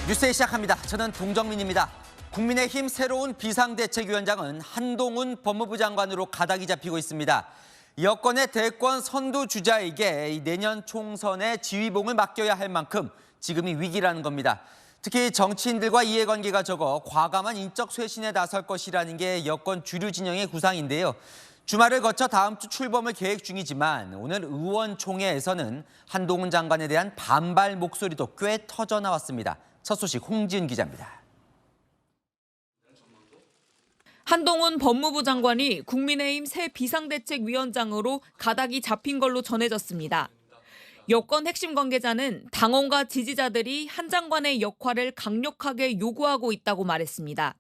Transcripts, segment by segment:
뉴스에 시작합니다. 저는 동정민입니다. 국민의힘 새로운 비상대책위원장은 한동훈 법무부 장관으로 가닥이 잡히고 있습니다. 여권의 대권 선두주자에게 내년 총선의 지휘봉을 맡겨야 할 만큼 지금이 위기라는 겁니다. 특히 정치인들과 이해관계가 적어 과감한 인적 쇄신에 나설 것이라는 게 여권 주류 진영의 구상인데요. 주말을 거쳐 다음 주 출범을 계획 중이지만 오늘 의원총회에서는 한동훈 장관에 대한 반발 목소리도 꽤 터져 나왔습니다. 첫 소식 홍지은 기자입니다. 한동훈 법무부 장관이 국민의힘 새 비상대책위원장으로 가닥이 잡힌 걸로 전해졌습니다. 여권 핵심 관계자는 당원과 지지자들이 한 장관의 역할을 강력하게 요구하고 있다고 말했습니다.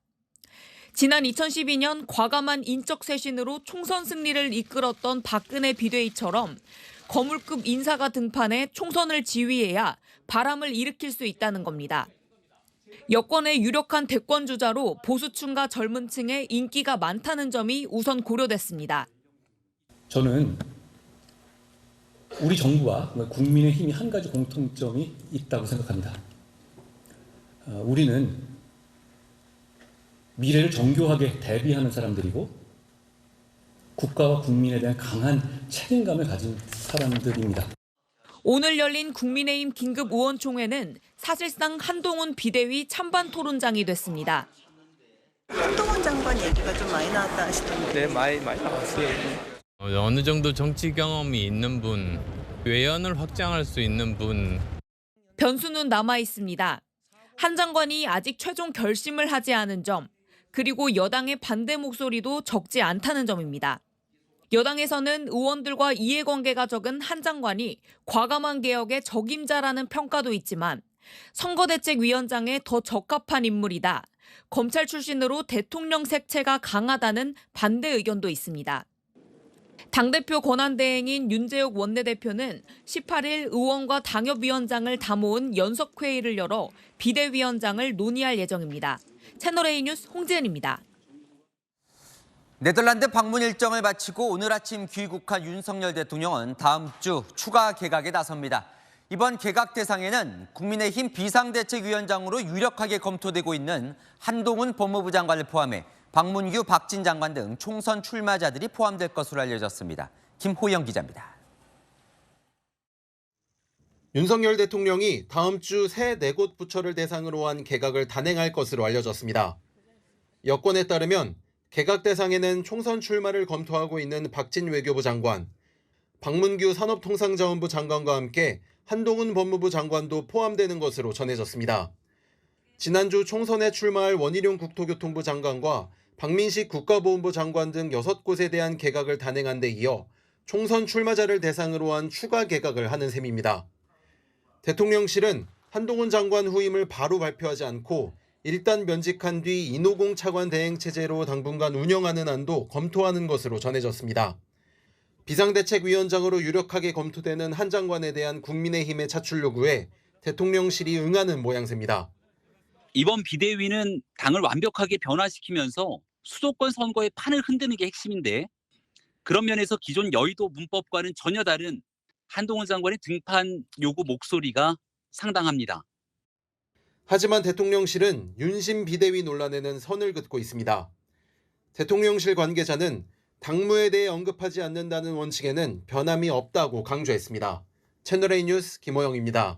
지난 2012년 과감한 인적 쇄신으로 총선 승리를 이끌었던 박근혜 비대위처럼 거물급 인사가 등판해 총선을 지휘해야 바람을 일으킬 수 있다는 겁니다. 여권의 유력한 대권 주자로 보수층과 젊은 층의 인기가 많다는 점이 우선 고려됐습니다. 저는 우리 정부와 국민의힘이 한 가지 공통점이 있다고 생각합니다. 우리는 미래를 정교하게 대비하는 사람들이고 국가와 국민에 대한 강한 책임감을 가진 사람들입니다. 오늘 열린 국민의힘 긴급 의원총회는 사실상 한동훈 비대위 찬반 토론장이 됐습니다. 한동훈 장관 얘기가 좀 많이 나왔다 하시던데. 네, 많이 나왔어요. 어느 정도 정치 경험이 있는 분, 외연을 확장할 수 있는 분. 변수는 남아 있습니다. 한 장관이 아직 최종 결심을 하지 않은 점, 그리고 여당의 반대 목소리도 적지 않다는 점입니다. 여당에서는 의원들과 이해관계가 적은 한 장관이 과감한 개혁의 적임자라는 평가도 있지만 선거대책위원장에 더 적합한 인물이다. 검찰 출신으로 대통령 색채가 강하다는 반대 의견도 있습니다. 당대표 권한대행인 윤재욱 원내대표는 18일 의원과 당협위원장을 다 모은 연석회의를 열어 비대위원장을 논의할 예정입니다. 채널A 뉴스 홍지은입니다. 네덜란드 방문 일정을 마치고 오늘 아침 귀국한 윤석열 대통령은 다음 주 추가 개각에 나섭니다. 이번 개각 대상에는 국민의힘 비상대책위원장으로 유력하게 검토되고 있는 한동훈 법무부 장관을 포함해 박문규, 박진 장관 등 총선 출마자들이 포함될 것으로 알려졌습니다. 김호영 기자입니다. 윤석열 대통령이 다음 주 새 4곳 부처를 대상으로 한 개각을 단행할 것으로 알려졌습니다. 여권에 따르면 개각 대상에는 총선 출마를 검토하고 있는 박진 외교부 장관, 박문규 산업통상자원부 장관과 함께 한동훈 법무부 장관도 포함되는 것으로 전해졌습니다. 지난주 총선에 출마할 원희룡 국토교통부 장관과 박민식 국가보훈부 장관 등 6곳에 대한 개각을 단행한 데 이어 총선 출마자를 대상으로 한 추가 개각을 하는 셈입니다. 대통령실은 한동훈 장관 후임을 바로 발표하지 않고 일단 면직한 뒤 인호공 차관 대행 체제로 당분간 운영하는 안도 검토하는 것으로 전해졌습니다. 비상대책위원장으로 유력하게 검토되는 한 장관에 대한 국민의힘의 차출 요구에 대통령실이 응하는 모양새입니다. 이번 비대위는 당을 완벽하게 변화시키면서 수도권 선거의 판을 흔드는 게 핵심인데 그런 면에서 기존 여의도 문법과는 전혀 다른 한동훈 장관의 등판 요구 목소리가 상당합니다. 하지만 대통령실은 윤심 비대위 논란에는 선을 긋고 있습니다. 대통령실 관계자는 당무에 대해 언급하지 않는다는 원칙에는 변함이 없다고 강조했습니다. 채널A 뉴스 김호영입니다.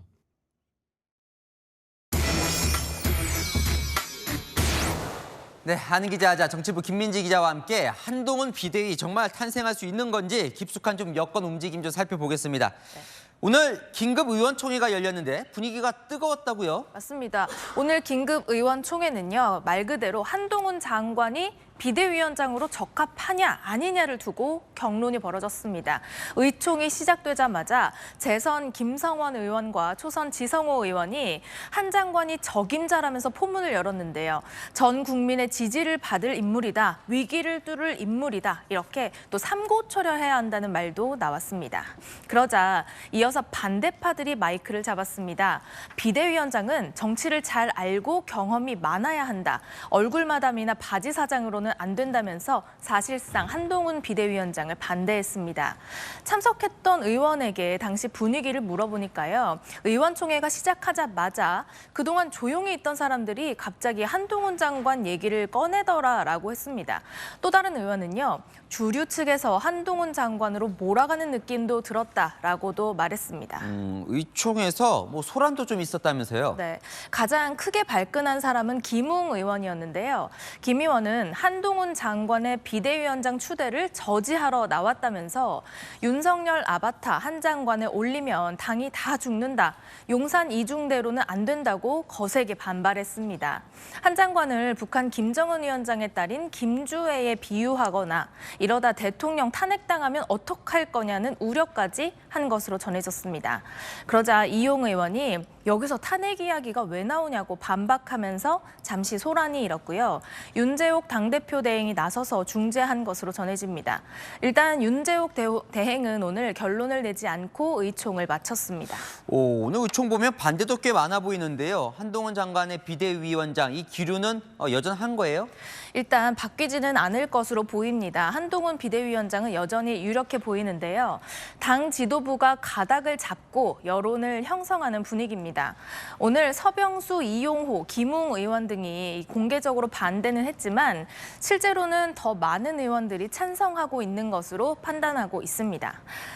네, 아는 기자자 정치부 김민지 기자와 함께 한동훈 비대위 정말 탄생할 수 있는 건지 깊숙한 좀 여권 움직임 좀 살펴보겠습니다. 네. 오늘 긴급 의원총회가 열렸는데 분위기가 뜨거웠다고요? 맞습니다. 오늘 긴급 의원총회는요, 말 그대로 한동훈 장관이 비대위원장으로 적합하냐 아니냐를 두고 격론이 벌어졌습니다. 의총이 시작되자마자 재선 김성원 의원과 초선 지성호 의원이 한 장관이 적임자라면서 포문을 열었는데요. 전 국민의 지지를 받을 인물이다, 위기를 뚫을 인물이다, 이렇게 또 삼고초려해야 한다는 말도 나왔습니다. 그러자 이어서 이어서 반대파들이 마이크를 잡았습니다. 비대위원장은 정치를 잘 알고 경험이 많아야 한다. 얼굴 마담이나 바지 사장으로는 안 된다면서 사실상 한동훈 비대위원장을 반대했습니다. 참석했던 의원에게 당시 분위기를 물어보니까요. 의원총회가 시작하자마자 그동안 조용히 있던 사람들이 갑자기 한동훈 장관 얘기를 꺼내더라라고 했습니다. 또 다른 의원은요. 주류 측에서 한동훈 장관으로 몰아가는 느낌도 들었다라고도 말했습니다. 의총에서 뭐 소란도 좀 있었다면서요? 네, 가장 크게 발끈한 사람은 김웅 의원이었는데요. 김 의원은 한동훈 장관의 비대위원장 추대를 저지하러 나왔다면서 윤석열 아바타 한 장관에 올리면 당이 다 죽는다. 용산 이중대로는 안 된다고 거세게 반발했습니다. 한 장관을 북한 김정은 위원장의 딸인 김주애에 비유하거나 이러다 대통령 탄핵당하면 어떡할 거냐는 우려까지 한 것으로 전해졌습니다. 그러자 이용 의원이 여기서 탄핵 이야기가 왜 나오냐고 반박하면서 잠시 소란이 일었고요. 윤재옥 당대표 대행이 나서서 중재한 것으로 전해집니다. 일단 윤재옥 대행은 오늘 결론을 내지 않고 의총을 마쳤습니다. 오늘 의총 보면 반대도 꽤 많아 보이는데요. 한동훈 장관의 비대위원장 이 기류는 여전한 거예요? 일단 바뀌지는 않을 것으로 보입니다. 한동훈 비대위원장은 여전히 유력해 보이는데요. 당 지도부가 가닥을 잡고 여론을 형성하는 분위기입니다. 오늘 서병수, 이용호, 김웅 의원 등이 공개적으로 반대는 했지만 실제로는 더 많은 의원들이 찬성하고 있는 것으로 판단하고 있습니다.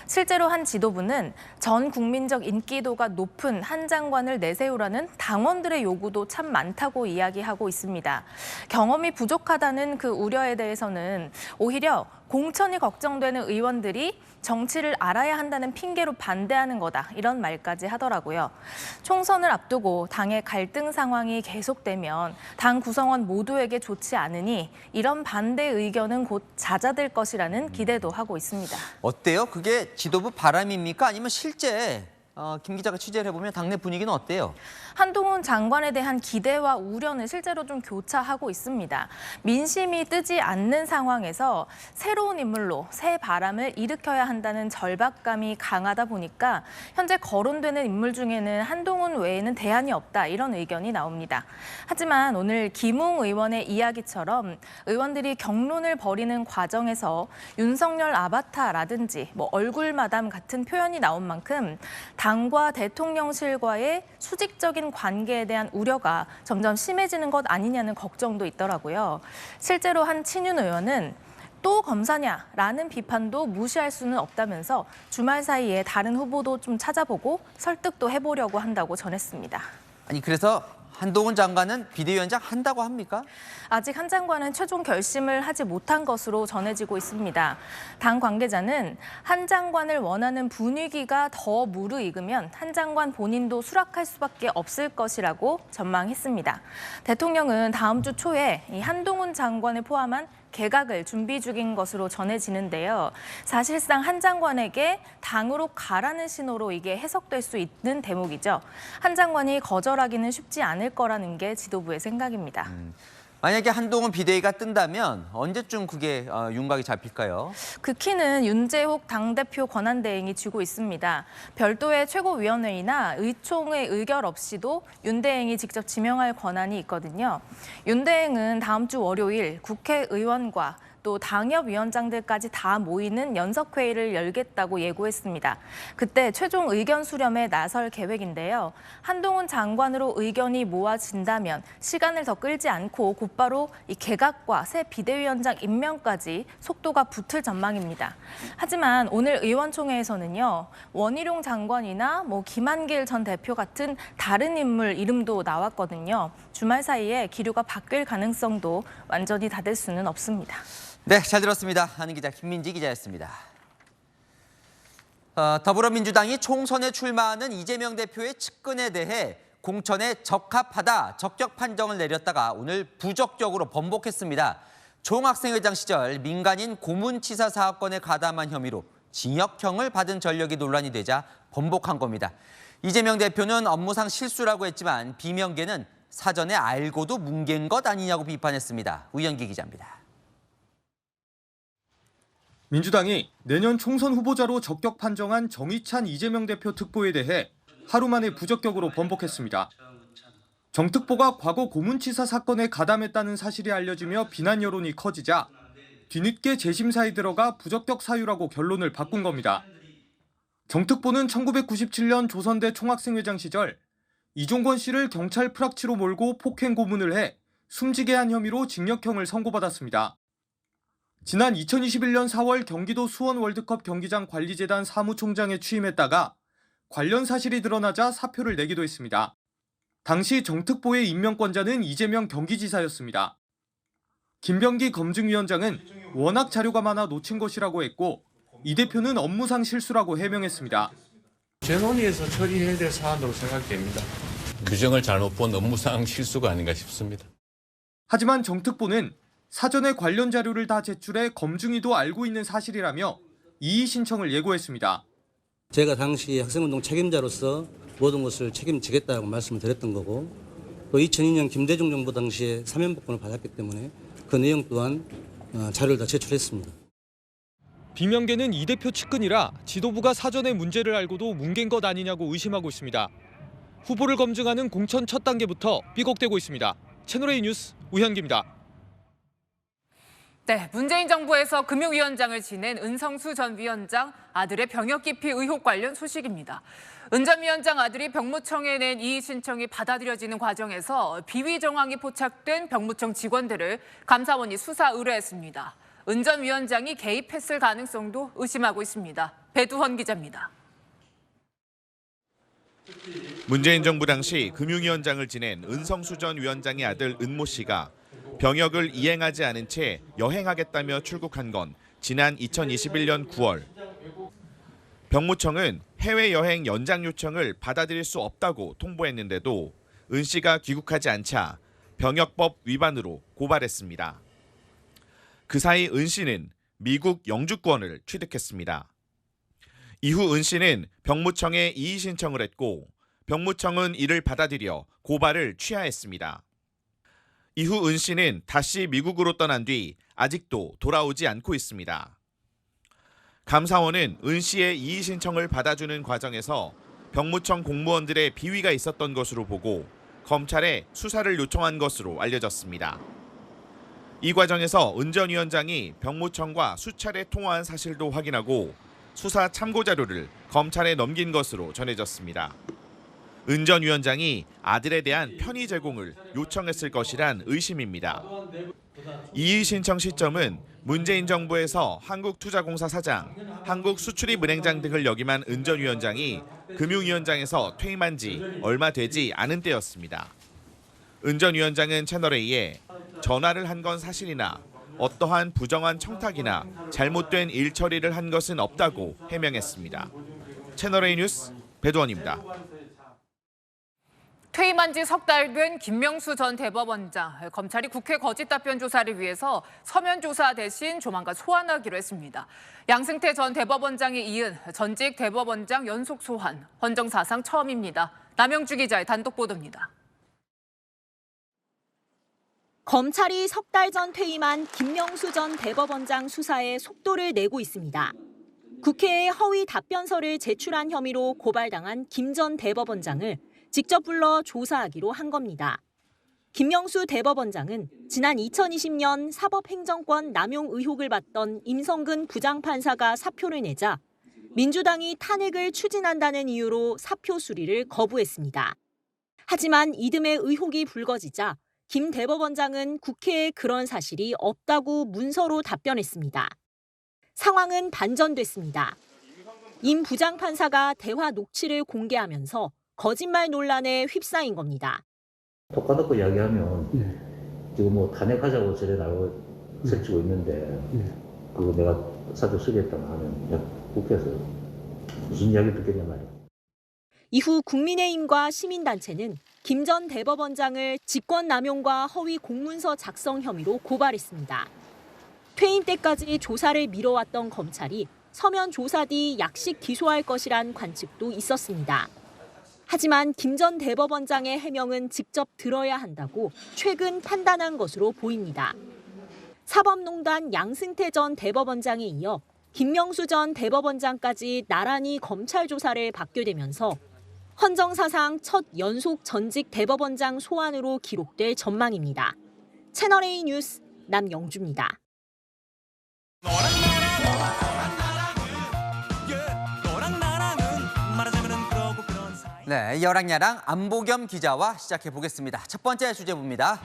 실제로 한 지도부는 전 국민적 인기도가 높은 한 장관을 내세우라는 당원들의 요구도 참 많다고 이야기하고 있습니다. 경험이 부족하다는 그 우려에 대해서는 오히려 공천이 걱정되는 의원들이 정치를 알아야 한다는 핑계로 반대하는 거다 이런 말까지 하더라고요. 총선을 앞두고 당의 갈등 상황이 계속되면 당 구성원 모두에게 좋지 않으니 이런 반대 의견은 곧 잦아들 것이라는 기대도 하고 있습니다. 어때요? 그게 지도부 바람입니까? 아니면 실제 김 기자가 취재를 해보면 당내 분위기는 어때요? 한동훈 장관에 대한 기대와 우려는 실제로 좀 교차하고 있습니다. 민심이 뜨지 않는 상황에서 새로운 인물로 새 바람을 일으켜야 한다는 절박감이 강하다 보니까 현재 거론되는 인물 중에는 한동훈 외에는 대안이 없다 이런 의견이 나옵니다. 하지만 오늘 김웅 의원의 이야기처럼 의원들이 격론을 벌이는 과정에서 윤석열 아바타라든지 얼굴 마담 같은 표현이 나온 만큼 당과 대통령실과의 수직적인 관계에 대한 우려가 점점 심해지는 것 아니냐는 걱정도 있더라고요. 실제로 한 친윤 의원은 또 검사냐라는 비판도 무시할 수는 없다면서 주말 사이에 다른 후보도 좀 찾아보고 설득도 해보려고 한다고 전했습니다. 아니 그래서 한동훈 장관은 비대위원장 한다고 합니까? 아직 한 장관은 최종 결심을 하지 못한 것으로 전해지고 있습니다. 당 관계자는 한 장관을 원하는 분위기가 더 무르익으면 한 장관 본인도 수락할 수밖에 없을 것이라고 전망했습니다. 대통령은 다음 주 초에 이 한동훈 장관을 포함한 개각을 준비 중인 것으로 전해지는데요. 사실상 한 장관에게 당으로 가라는 신호로 이게 해석될 수 있는 대목이죠. 한 장관이 거절하기는 쉽지 않을 거라는 게 지도부의 생각입니다. 만약에 한동훈 비대위가 뜬다면 언제쯤 그게 윤곽이 잡힐까요? 그 키는 윤재옥 당대표 권한대행이 쥐고 있습니다. 별도의 최고위원회의나 의총의 의결 없이도 윤 대행이 직접 지명할 권한이 있거든요. 윤 대행은 다음 주 월요일 국회의원과 또 당협위원장들까지 다 모이는 연석회의를 열겠다고 예고했습니다. 그때 최종 의견 수렴에 나설 계획인데요. 한동훈 장관으로 의견이 모아진다면 시간을 더 끌지 않고 곧바로 이 개각과 새 비대위원장 임명까지 속도가 붙을 전망입니다. 하지만 오늘 의원총회에서는요. 원희룡 장관이나 김한길 전 대표 같은 다른 인물 이름도 나왔거든요. 주말 사이에 기류가 바뀔 가능성도 완전히 닫을 수는 없습니다. 네, 잘 들었습니다. 아는 기자 김민지 기자였습니다. 더불어민주당이 총선에 출마하는 이재명 대표의 측근에 대해 공천에 적합하다, 적격 판정을 내렸다가 오늘 부적격으로 번복했습니다. 총학생회장 시절 민간인 고문치사 사건에 가담한 혐의로 징역형을 받은 전력이 논란이 되자 번복한 겁니다. 이재명 대표는 업무상 실수라고 했지만 비명계는 사전에 알고도 뭉갠 것 아니냐고 비판했습니다. 우연기 기자입니다. 민주당이 내년 총선 후보자로 적격 판정한 정의찬 이재명 대표 특보에 대해 하루 만에 부적격으로 번복했습니다. 정 특보가 과거 고문치사 사건에 가담했다는 사실이 알려지며 비난 여론이 커지자 뒤늦게 재심사에 들어가 부적격 사유라고 결론을 바꾼 겁니다. 정 특보는 1997년 조선대 총학생회장 시절 이종건 씨를 경찰 프락치로 몰고 폭행 고문을 해 숨지게 한 혐의로 징역형을 선고받았습니다. 지난 2021년 4월 경기도 수원 월드컵 경기장 관리재단 사무총장에 취임했다가 관련 사실이 드러나자 사표를 내기도 했습니다. 당시 정 특보의 임명권자는 이재명 경기지사였습니다. 김병기 검증위원장은 워낙 자료가 많아 놓친 것이라고 했고 이 대표는 업무상 실수라고 해명했습니다. 제 논의에서 처리해야 될 사안으로 생각됩니다. 규정을 잘못 본 업무상 실수가 아닌가 싶습니다. 하지만 정 특보는 사전에 관련 자료를 다 제출해 검증위도 알고 있는 사실이라며 이의 신청을 예고했습니다. 제가 당시 학생운동 책임자로서 모든 것을 책임지겠다고 말씀을 드렸던 거고 또 2002년 김대중 정부 당시에 사면복권을 받았기 때문에 그 내용 또한 자료를 다 제출했습니다. 비명계는 이 대표 측근이라 지도부가 사전에 문제를 알고도 뭉갠 것 아니냐고 의심하고 있습니다. 후보를 검증하는 공천 첫 단계부터 삐걱대고 있습니다. 채널A 뉴스 우현기입니다. 네, 문재인 정부에서 금융위원장을 지낸 은성수 전 위원장 아들의 병역 기피 의혹 관련 소식입니다. 은 전 위원장 아들이 병무청에 낸 이의 신청이 받아들여지는 과정에서 비위 정황이 포착된 병무청 직원들을 감사원이 수사 의뢰했습니다. 은 전 위원장이 개입했을 가능성도 의심하고 있습니다. 배두헌 기자입니다. 문재인 정부 당시 금융위원장을 지낸 은성수 전 위원장의 아들 은모 씨가 병역을 이행하지 않은 채 여행하겠다며 출국한 건 지난 2021년 9월. 병무청은 해외여행 연장 요청을 받아들일 수 없다고 통보했는데도 은 씨가 귀국하지 않자 병역법 위반으로 고발했습니다. 그 사이 은 씨는 미국 영주권을 취득했습니다. 이후 은 씨는 병무청에 이의 신청을 했고 병무청은 이를 받아들여 고발을 취하했습니다. 이후 은 씨는 다시 미국으로 떠난 뒤 아직도 돌아오지 않고 있습니다. 감사원은 은 씨의 이의 신청을 받아주는 과정에서 병무청 공무원들의 비위가 있었던 것으로 보고 검찰에 수사를 요청한 것으로 알려졌습니다. 이 과정에서 은 전 위원장이 병무청과 수차례 통화한 사실도 확인하고 수사 참고 자료를 검찰에 넘긴 것으로 전해졌습니다. 은 전 위원장이 아들에 대한 편의 제공을 요청했을 것이란 의심입니다. 이의 신청 시점은 문재인 정부에서 한국투자공사 사장, 한국수출입은행장 등을 역임한 은 전 위원장이 금융위원장에서 퇴임한 지 얼마 되지 않은 때였습니다. 은 전 위원장은 채널A에 전화를 한 건 사실이나 어떠한 부정한 청탁이나 잘못된 일 처리를 한 것은 없다고 해명했습니다. 채널A 뉴스 배두헌입니다. 퇴임한 지 석 달 된 김명수 전 대법원장. 검찰이 국회 거짓 답변 조사를 위해서 서면 조사 대신 조만간 소환하기로 했습니다. 양승태 전 대법원장에 이은 전직 대법원장 연속 소환. 헌정 사상 처음입니다. 남영주 기자의 단독 보도입니다. 검찰이 석 달 전 퇴임한 김명수 전 대법원장 수사에 속도를 내고 있습니다. 국회에 허위 답변서를 제출한 혐의로 고발당한 김 전 대법원장을 직접 불러 조사하기로 한 겁니다. 김명수 대법원장은 지난 2020년 사법행정권 남용 의혹을 받던 임성근 부장판사가 사표를 내자 민주당이 탄핵을 추진한다는 이유로 사표 수리를 거부했습니다. 하지만 이듬해 의혹이 불거지자 김 대법원장은 국회에 그런 사실이 없다고 문서로 답변했습니다. 상황은 반전됐습니다. 임 부장판사가 대화 녹취를 공개하면서 거짓말 논란에 휩싸인 겁니다. 톡 까놓고 이야기하면 지금 뭐 탄핵하자고 저래 나오고 설치고 있는데 그거 내가 사표 수리했다고 하면 국회에서 무슨 이야기 듣겠냐 말이야. 이후 국민의힘과 시민단체는 김 전 대법원장을 직권남용과 허위 공문서 작성 혐의로 고발했습니다. 퇴임 때까지 조사를 미뤄왔던 검찰이 서면 조사 뒤 약식 기소할 것이란 관측도 있었습니다. 하지만 김 전 대법원장의 해명은 직접 들어야 한다고 최근 판단한 것으로 보입니다. 사법농단 양승태 전 대법원장에 이어 김명수 전 대법원장까지 나란히 검찰 조사를 받게 되면서 헌정사상 첫 연속 전직 대법원장 소환으로 기록될 전망입니다. 채널A 뉴스 남영주입니다. 네, 여랑야랑 안보겸 기자와 시작해 보겠습니다. 첫 번째 주제부입니다.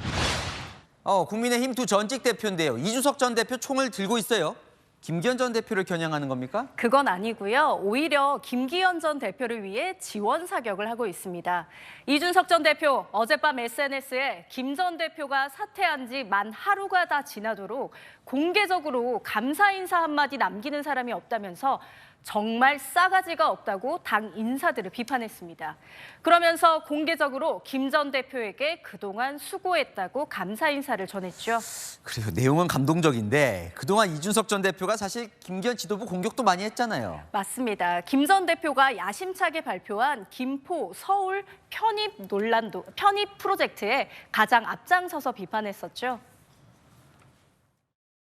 국민의힘 두 전직 대표인데요. 이준석 전 대표 총을 들고 있어요. 김기현 전 대표를 겨냥하는 겁니까? 그건 아니고요. 오히려 김기현 전 대표를 위해 지원 사격을 하고 있습니다. 이준석 전 대표 어젯밤 SNS에 김 전 대표가 사퇴한 지 만 하루가 다 지나도록 공개적으로 감사 인사 한마디 남기는 사람이 없다면서 정말 싸가지가 없다고 당 인사들을 비판했습니다. 그러면서 공개적으로 김 전 대표에게 그동안 수고했다고 감사 인사를 전했죠. 그래요. 내용은 감동적인데 그동안 이준석 전 대표가 사실 김기현 지도부 공격도 많이 했잖아요. 맞습니다. 김 전 대표가 야심차게 발표한 김포, 서울 편입 프로젝트에 가장 앞장서서 비판했었죠.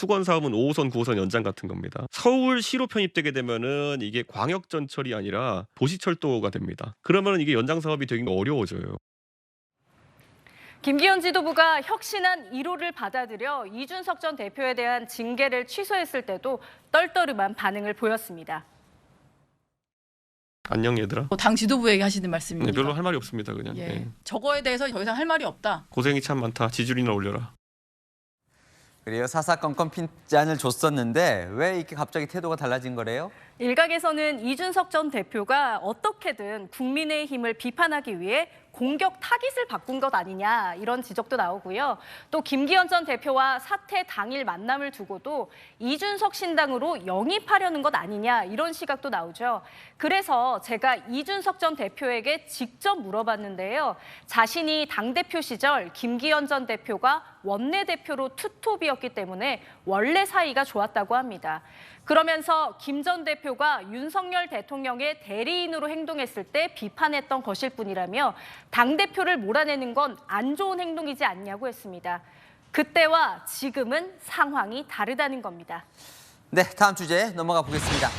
수건 사업은 5호선, 9호선 연장 같은 겁니다. 서울시로 편입되게 되면은 이게 광역전철이 아니라 도시철도가 됩니다. 그러면 이게 연장 사업이 되기 어려워져요. 김기현 지도부가 혁신안 1호를 받아들여 이준석 전 대표에 대한 징계를 취소했을 때도 떨떠름한 반응을 보였습니다. 안녕 얘들아. 당 지도부에게 하시는 말씀입니다. 네, 별로 할 말이 없습니다. 그냥. 예. 네. 저거에 대해서 더 이상 할 말이 없다. 고생이 참 많다. 지지율이나 올려라. 그래요. 사사건건 핀잔을 줬었는데 왜 이렇게 갑자기 태도가 달라진 거래요? 일각에서는 이준석 전 대표가 어떻게든 국민의힘을 비판하기 위해 공격 타깃을 바꾼 것 아니냐 이런 지적도 나오고요. 또 김기현 전 대표와 사퇴 당일 만남을 두고도 이준석 신당으로 영입하려는 것 아니냐 이런 시각도 나오죠. 그래서 제가 이준석 전 대표에게 직접 물어봤는데요. 자신이 당대표 시절 김기현 전 대표가 원내대표로 투톱이었기 때문에 원래 사이가 좋았다고 합니다. 그러면서 김 전 대표가 윤석열 대통령의 대리인으로 행동했을 때 비판했던 것일 뿐이라며 당대표를 몰아내는 건 안 좋은 행동이지 않냐고 했습니다. 그때와 지금은 상황이 다르다는 겁니다. 네, 다음 주제 넘어가 보겠습니다.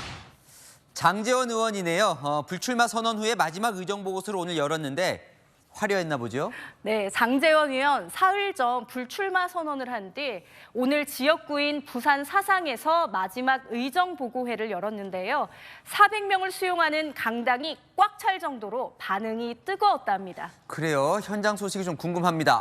장제원 의원이네요. 불출마 선언 후에 마지막 의정보고서를 오늘 열었는데 화려했나 보죠? 네, 장제원 의원 사흘 전 불출마 선언을 한 뒤 오늘 지역구인 부산 사상에서 마지막 의정보고회를 열었는데요. 400명을 수용하는 강당이 꽉 찰 정도로 반응이 뜨거웠답니다. 그래요. 현장 소식이 좀 궁금합니다.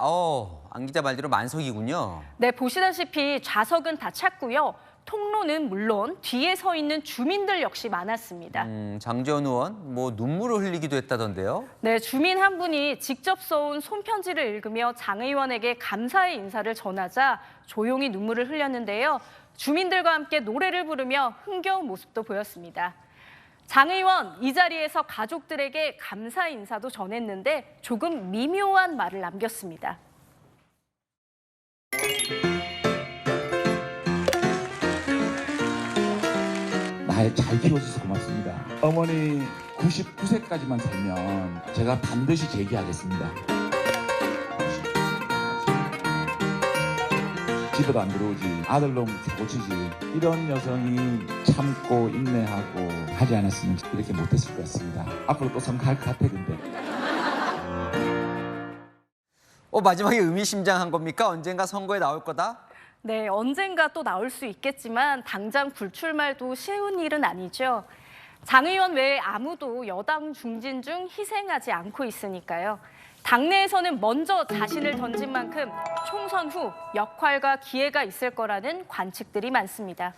안 기자 말대로 만석이군요. 네, 보시다시피 좌석은 다 찼고요. 통로는 물론 뒤에 서 있는 주민들 역시 많았습니다. 장제원 의원 뭐 눈물을 흘리기도 했다던데요. 네, 주민 한 분이 직접 써온 손편지를 읽으며 장 의원에게 감사의 인사를 전하자 조용히 눈물을 흘렸는데요. 주민들과 함께 노래를 부르며 흥겨운 모습도 보였습니다. 장 의원 이 자리에서 가족들에게 감사 인사도 전했는데 조금 미묘한 말을 남겼습니다. 날 잘 키워주셔서 고맙습니다. 어머니 99세까지만 살면 제가 반드시 재기하겠습니다. 집에도 안 들어오지, 아들놈 사고치지, 이런 여성이 참고 인내하고 하지 않았으면 이렇게 못했을 것 같습니다. 앞으로 또 선거할 것 같아 근데. 마지막에 의미심장한 겁니까? 언젠가 선거에 나올 거다? 네, 언젠가 또 나올 수 있겠지만 당장 불출마도 쉬운 일은 아니죠. 장 의원 외에 아무도 여당 중진 중 희생하지 않고 있으니까요. 당내에서는 먼저 자신을 던진 만큼 총선 후 역할과 기회가 있을 거라는 관측들이 많습니다.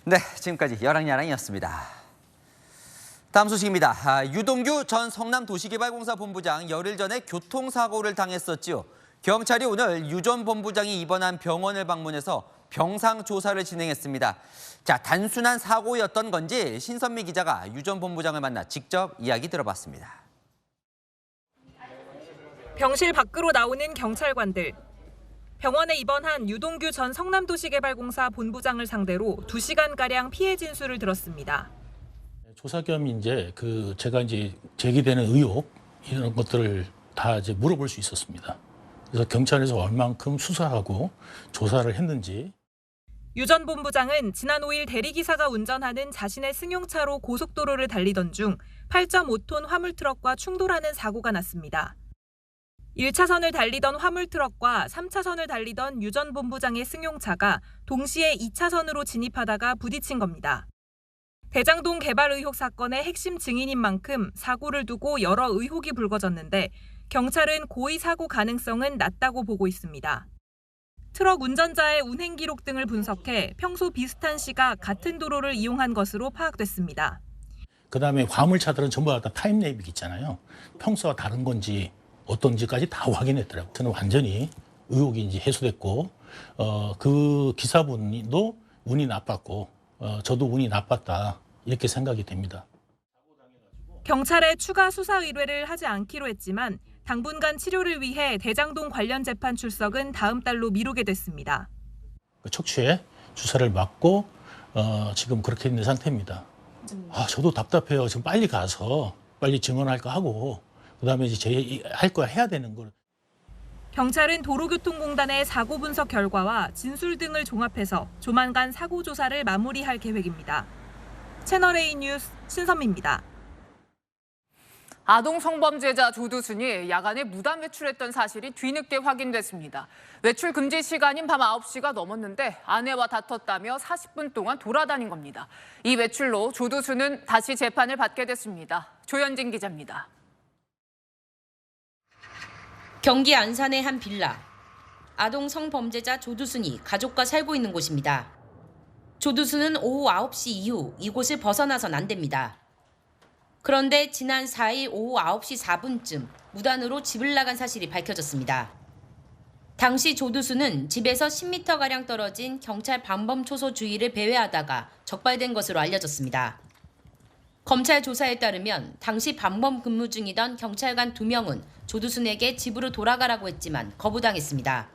네, 지금까지 여랑야랑이었습니다. 다음 소식입니다. 유동규 전 성남도시개발공사 본부장 열흘 전에 교통사고를 당했었지요. 경찰이 오늘 유 전 본부장이 입원한 병원을 방문해서 병상 조사를 진행했습니다. 자, 단순한 사고였던 건지 신선미 기자가 유 전 본부장을 만나 직접 이야기 들어봤습니다. 병실 밖으로 나오는 경찰관들. 병원에 입원한 유동규 전 성남도시개발공사 본부장을 상대로 2시간가량 피해 진술을 들었습니다. 조사 겸 이제 제가 이제 제기되는 의혹 이런 것들을 다 이제 물어볼 수 있었습니다. 그래서 경찰에서 얼만큼 수사하고 조사를 했는지. 유 전 본부장은 지난 5일 대리기사가 운전하는 자신의 승용차로 고속도로를 달리던 중 8.5톤 화물트럭과 충돌하는 사고가 났습니다. 1차선을 달리던 화물트럭과 3차선을 달리던 유 전 본부장의 승용차가 동시에 2차선으로 진입하다가 부딪힌 겁니다. 대장동 개발 의혹 사건의 핵심 증인인 만큼 사고를 두고 여러 의혹이 불거졌는데 경찰은 고의 사고 가능성은 낮다고 보고 있습니다. 트럭 운전자의 운행 기록 등을 분석해 평소 비슷한 시각 같은 도로를 이용한 것으로 파악됐습니다. 그다음에 화물차들은 전부 다 타임레이빅 있잖아요. 평소와 다른 건지 어떤지까지 다 확인했더라고요. 저는 완전히 의혹이 이제 해소됐고 그 기사분도 운이 나빴고 저도 운이 나빴다 이렇게 생각이 됩니다. 경찰에 추가 수사 의뢰를 하지 않기로 했지만 당분간 치료를 위해 대장동 관련 재판 출석은 다음 달로 미루게 됐습니다. 척추에 주사를 맞고 지금 그렇게 있는 상태입니다. 저도 답답해요. 지금 빨리 가서 빨리 증언할까 하고 그다음에 이제 할 거 해야 되는 걸. 경찰은 도로교통공단의 사고 분석 결과와 진술 등을 종합해서 조만간 사고 조사를 마무리할 계획입니다. 채널A 뉴스 신선미입니다. 아동 성범죄자 조두순이 야간에 무단 외출했던 사실이 뒤늦게 확인됐습니다. 외출 금지 시간인 밤 9시가 넘었는데 아내와 다퉜다며 40분 동안 돌아다닌 겁니다. 이 외출로 조두순은 다시 재판을 받게 됐습니다. 조현진 기자입니다. 경기 안산의 한 빌라. 아동 성범죄자 조두순이 가족과 살고 있는 곳입니다. 조두순은 오후 9시 이후 이곳을 벗어나선 안 됩니다. 그런데 지난 4일 오후 9시 4분쯤 무단으로 집을 나간 사실이 밝혀졌습니다. 당시 조두순은 집에서 10m가량 떨어진 경찰 방범초소 주위를 배회하다가 적발된 것으로 알려졌습니다. 검찰 조사에 따르면 당시 방범 근무 중이던 경찰관 2명은 조두순에게 집으로 돌아가라고 했지만 거부당했습니다.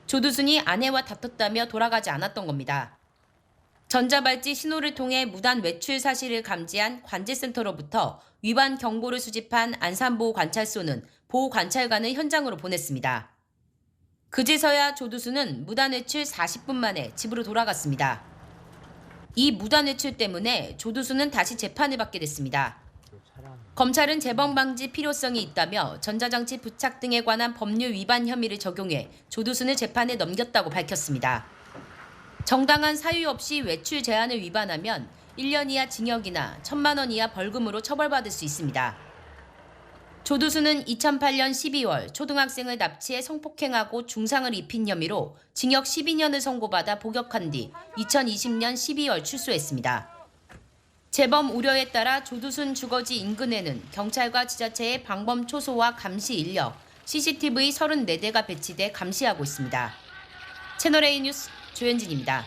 조두순이 아내와 다퉜다며 돌아가지 않았던 겁니다. 전자발찌 신호를 통해 무단 외출 사실을 감지한 관제센터로부터 위반 경보를 수집한 안산보호관찰소는 보호관찰관을 현장으로 보냈습니다. 그제서야 조두순은 무단 외출 40분 만에 집으로 돌아갔습니다. 이 무단 외출 때문에 조두순은 다시 재판을 받게 됐습니다. 검찰은 재범 방지 필요성이 있다며 전자장치 부착 등에 관한 법률 위반 혐의를 적용해 조두순을 재판에 넘겼다고 밝혔습니다. 정당한 사유 없이 외출 제한을 위반하면 1년 이하 징역이나 1,000만 원 이하 벌금으로 처벌받을 수 있습니다. 조두순은 2008년 12월 초등학생을 납치해 성폭행하고 중상을 입힌 혐의로 징역 12년을 선고받아 복역한 뒤 2020년 12월 출소했습니다. 재범 우려에 따라 조두순 주거지 인근에는 경찰과 지자체의 방범 초소와 감시 인력, CCTV 34대가 배치돼 감시하고 있습니다. 채널A 뉴스 조현진입니다.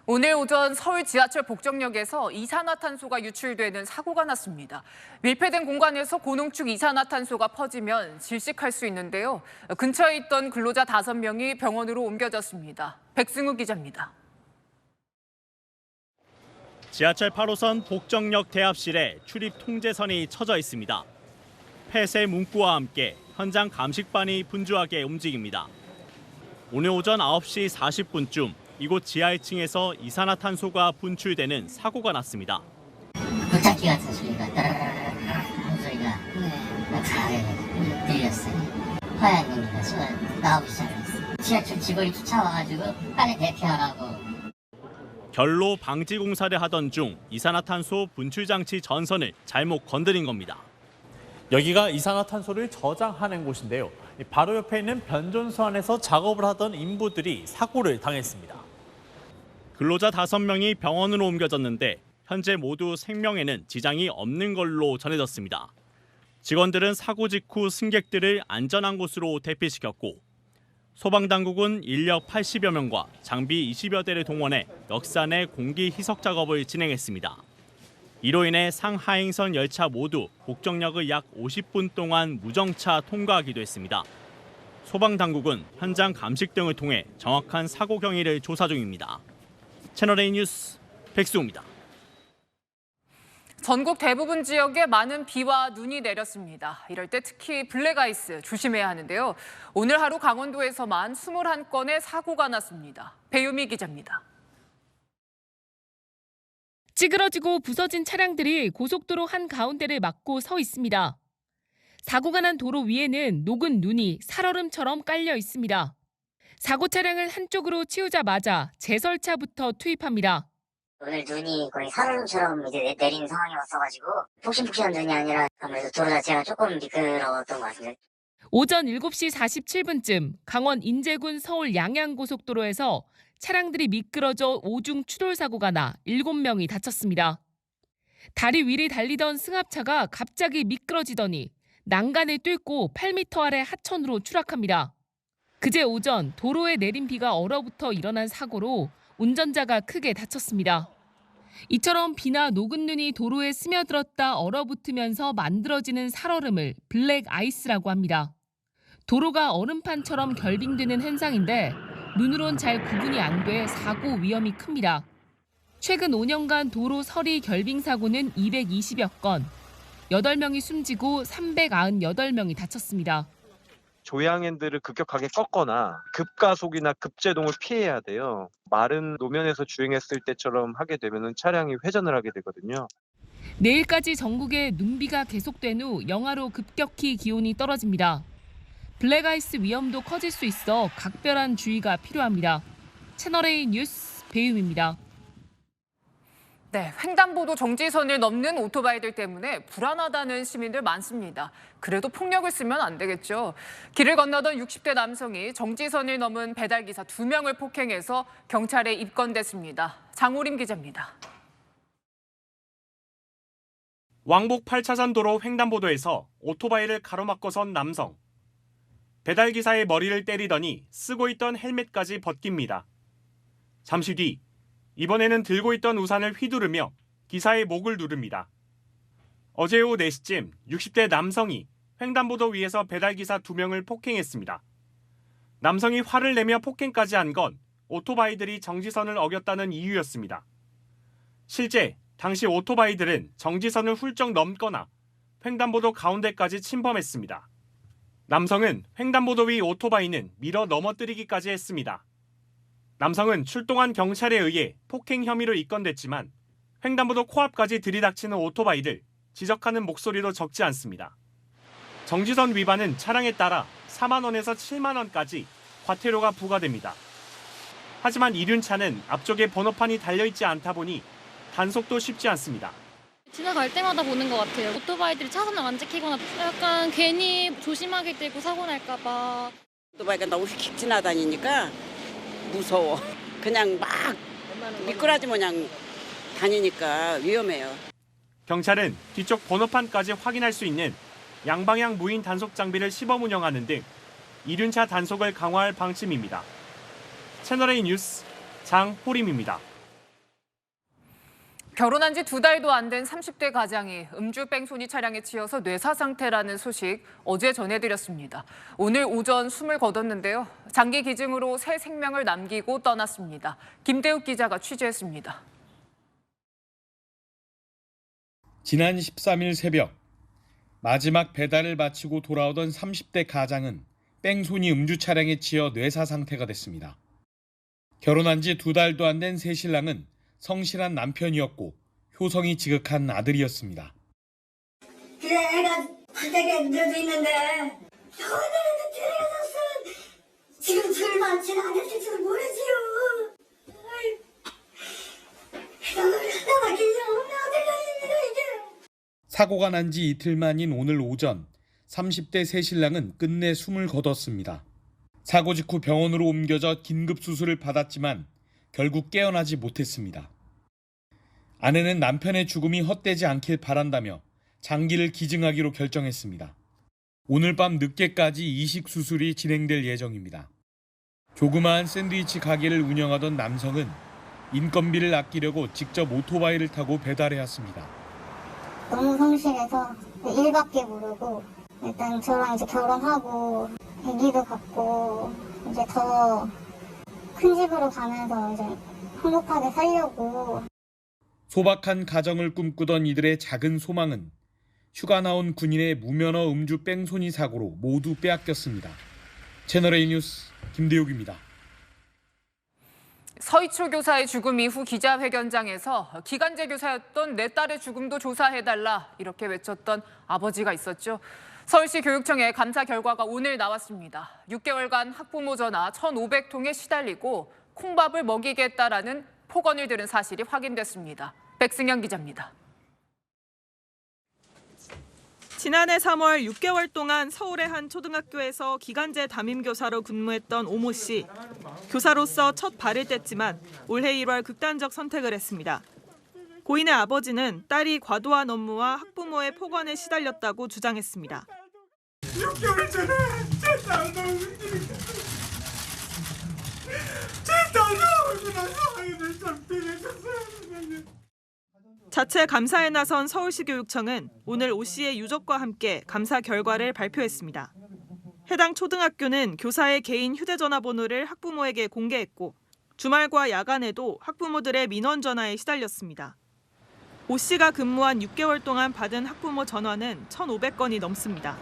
오늘 오전 서울 지하철 복정역에서 이산화탄소가 유출되는 사고가 났습니다. 밀폐된 공간에서 고농축 이산화탄소가 퍼지면 질식할 수 있는데요. 근처에 있던 근로자 5명이 병원으로 옮겨졌습니다. 백승우 기자입니다. 지하철 8호선 복정역 대합실에 출입 통제선이 쳐져 있습니다. 폐쇄 문구와 함께 현장 감식반이 분주하게 움직입니다. 오늘 오전 9시 40분쯤 이곳 지하 1층에서 이산화탄소가 분출되는 사고가 났습니다. 부탁기 같은 소리가 따라라라라라는 소리가 잘 들렸어요. 하얀 연기가 나오기 시작했어요. 지하철 직원이 쫓아와가지고 빨리 대피하라고. 결로 방지 공사를 하던 중 이산화탄소 분출 장치 전선을 잘못 건드린 겁니다. 여기가 이산화탄소를 저장하는 곳인데요. 바로 옆에 있는 변전소 안에서 작업을 하던 인부들이 사고를 당했습니다. 근로자 5명이 병원으로 옮겨졌는데 현재 모두 생명에는 지장이 없는 걸로 전해졌습니다. 직원들은 사고 직후 승객들을 안전한 곳으로 대피시켰고 소방당국은 인력 80여 명과 장비 20여 대를 동원해 역산의 공기 희석 작업을 진행했습니다. 이로 인해 상하행선 열차 모두 복정역을 약 50분 동안 무정차 통과하기도 했습니다. 소방당국은 현장 감식 등을 통해 정확한 사고 경위를 조사 중입니다. 채널A 뉴스 백수호입니다. 전국 대부분 지역에 많은 비와 눈이 내렸습니다. 이럴 때 특히 블랙아이스 조심해야 하는데요. 오늘 하루 강원도에서만 21건의 사고가 났습니다. 배유미 기자입니다. 찌그러지고 부서진 차량들이 고속도로 한가운데를 막고 서 있습니다. 사고가 난 도로 위에는 녹은 눈이 살얼음처럼 깔려 있습니다. 사고 차량을 한쪽으로 치우자마자 제설차부터 투입합니다. 오늘 눈이 거의 살얼음처럼 이제 내리는 상황이었어가지고 폭신폭신한 눈이 아니라 아무래도 도로 자체가 조금 미끄러웠던 것 같습니다. 오전 7시 47분쯤 강원 인제군 서울 양양고속도로에서 차량들이 미끄러져 오중 추돌 사고가 나 7명이 다쳤습니다. 다리 위를 달리던 승합차가 갑자기 미끄러지더니 난간을 뚫고 8m 아래 하천으로 추락합니다. 그제 오전 도로에 내린 비가 얼어붙어 일어난 사고로 운전자가 크게 다쳤습니다. 이처럼 비나 녹은 눈이 도로에 스며들었다 얼어붙으면서 만들어지는 살얼음을 블랙 아이스라고 합니다. 도로가 얼음판처럼 결빙되는 현상인데 눈으론 잘 구분이 안 돼 사고 위험이 큽니다. 최근 5년간 도로 서리 결빙 사고는 220여 건, 8명이 숨지고 398명이 다쳤습니다. 조양핸들을 급격하게 꺾거나 급가속이나 급제동을 피해야 돼요. 마른 노면에서 주행했을 때처럼 하게 되면 차량이 회전을 하게 되거든요. 내일까지 전국에 눈비가 계속된 후 영하로 급격히 기온이 떨어집니다. 블랙아이스 위험도 커질 수 있어 각별한 주의가 필요합니다. 채널A 뉴스 배유미입니다. 네, 횡단보도 정지선을 넘는 오토바이들 때문에 불안하다는 시민들 많습니다. 그래도 폭력을 쓰면 안 되겠죠. 길을 건너던 60대 남성이 정지선을 넘은 배달기사 2명을 폭행해서 경찰에 입건됐습니다. 장호림 기자입니다. 왕복 8차선 도로 횡단보도에서 오토바이를 가로막고 선 남성. 배달기사의 머리를 때리더니 쓰고 있던 헬멧까지 벗깁니다. 잠시 뒤 이번에는 들고 있던 우산을 휘두르며 기사의 목을 누릅니다. 어제 오후 4시쯤 60대 남성이 횡단보도 위에서 배달기사 2명을 폭행했습니다. 남성이 화를 내며 폭행까지 한 건 오토바이들이 정지선을 어겼다는 이유였습니다. 실제 당시 오토바이들은 정지선을 훌쩍 넘거나 횡단보도 가운데까지 침범했습니다. 남성은 횡단보도 위 오토바이는 밀어 넘어뜨리기까지 했습니다. 남성은 출동한 경찰에 의해 폭행 혐의로 입건됐지만 횡단보도 코앞까지 들이닥치는 오토바이를 지적하는 목소리도 적지 않습니다. 정지선 위반은 차량에 따라 4만 원에서 7만 원까지 과태료가 부과됩니다. 하지만 이륜차는 앞쪽에 번호판이 달려있지 않다 보니 단속도 쉽지 않습니다. 지나갈 때마다 보는 것 같아요. 오토바이들이 차선을 안 지키거나 약간 괜히 조심하게 되고 사고 날까 봐. 오토바이가 너무 휙 지나다니니까 무서워. 그냥 막 미꾸라지 모양 다니니까 위험해요. 경찰은 뒤쪽 번호판까지 확인할 수 있는 양방향 무인 단속 장비를 시범 운영하는 등 이륜차 단속을 강화할 방침입니다. 채널A 뉴스 장호림입니다. 결혼한 지 2달도 안 된 30대 가장이 음주 뺑소니 차량에 치여서 뇌사 상태라는 소식 어제 전해드렸습니다. 오늘 오전 숨을 거뒀는데요. 장기 기증으로 새 생명을 남기고 떠났습니다. 김대욱 기자가 취재했습니다. 지난 13일 새벽 마지막 배달을 마치고 돌아오던 30대 가장은 뺑소니 음주 차량에 치여 뇌사 상태가 됐습니다. 결혼한 지 2달도 안 된 새 신랑은 성실한 남편이었고 효성이 지극한 아들이었습니다. 그래 애가 바닥에 누워져 있는데 병원에도 데려가서 지금 술 많지는 않았을 줄 모르지요. 너를 하나밖에 없는 아들년입니다 이게. 사고가 난 지 이틀 만인 오늘 오전 30대 새 신랑은 끝내 숨을 거뒀습니다. 사고 직후 병원으로 옮겨져 긴급 수술을 받았지만 결국 깨어나지 못했습니다. 아내는 남편의 죽음이 헛되지 않길 바란다며 장기를 기증하기로 결정했습니다. 오늘 밤 늦게까지 이식 수술이 진행될 예정입니다. 조그마한 샌드위치 가게를 운영하던 남성은 인건비를 아끼려고 직접 오토바이를 타고 배달해 왔습니다. 너무 성실해서 일밖에 모르고 일단 저랑 이제 결혼하고 아기도 갖고 이제 더 큰 집으로 가면서 이제 행복하게 살려고. 소박한 가정을 꿈꾸던 이들의 작은 소망은 휴가 나온 군인의 무면허 음주 뺑소니 사고로 모두 빼앗겼습니다. 채널A 뉴스 김대욱입니다. 서희초 교사의 죽음 이후 기자회견장에서 기간제 교사였던 내 딸의 죽음도 조사해달라 이렇게 외쳤던 아버지가 있었죠. 서울시 교육청의 감사 결과가 오늘 나왔습니다. 6개월간 학부모 전화 1,500통에 시달리고 콩밥을 먹이겠다라는 폭언을 들은 사실이 확인됐습니다. 백승현 기자입니다. 지난해 3월 6개월 동안 서울의 한 초등학교에서 기간제 담임교사로 근무했던 오모 씨. 교사로서 첫 발을 뗐지만 올해 1월 극단적 선택을 했습니다. 고인의 아버지는 딸이 과도한 업무와 학부모의 폭언에 시달렸다고 주장했습니다. 6개월 전에 제 딸도 오고 나서 아이를 참패했었어요. 자체 감사에 나선 서울시 교육청은 오늘 오 씨의 유족과 함께 감사 결과를 발표했습니다. 해당 초등학교는 교사의 개인 휴대전화 번호를 학부모에게 공개했고 주말과 야간에도 학부모들의 민원 전화에 시달렸습니다. 오 씨가 근무한 6개월 동안 받은 학부모 전화는 1,500건이 넘습니다.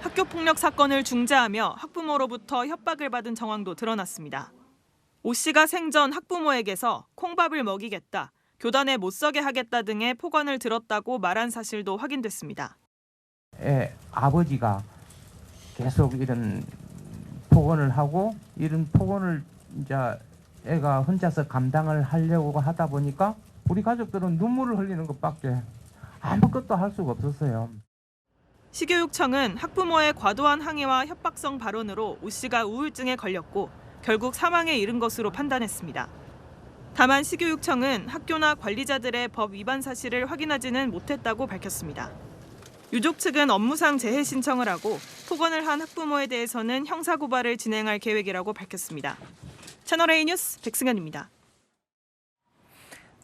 학교폭력 사건을 중재하며 학부모로부터 협박을 받은 정황도 드러났습니다. 오 씨가 생전 학부모에게서 콩밥을 먹이겠다, 교단에 못 서게 하겠다 등의 폭언을 들었다고 말한 사실도 확인됐습니다. 아버지가 계속 이런 폭언을 하고 이런 폭언을 이제 애가 혼자서 감당을 하려고 하다 보니까 우리 가족들은 눈물을 흘리는 것밖에 아무것도 할 수가 없었어요. 시교육청은 학부모의 과도한 항의와 협박성 발언으로 오 씨가 우울증에 걸렸고 결국 사망에 이른 것으로 판단했습니다. 다만 시교육청은 학교나 관리자들의 법 위반 사실을 확인하지는 못했다고 밝혔습니다. 유족 측은 업무상 재해 신청을 하고 폭언을 한 학부모에 대해서는 형사고발을 진행할 계획이라고 밝혔습니다. 채널A 뉴스 백승현입니다.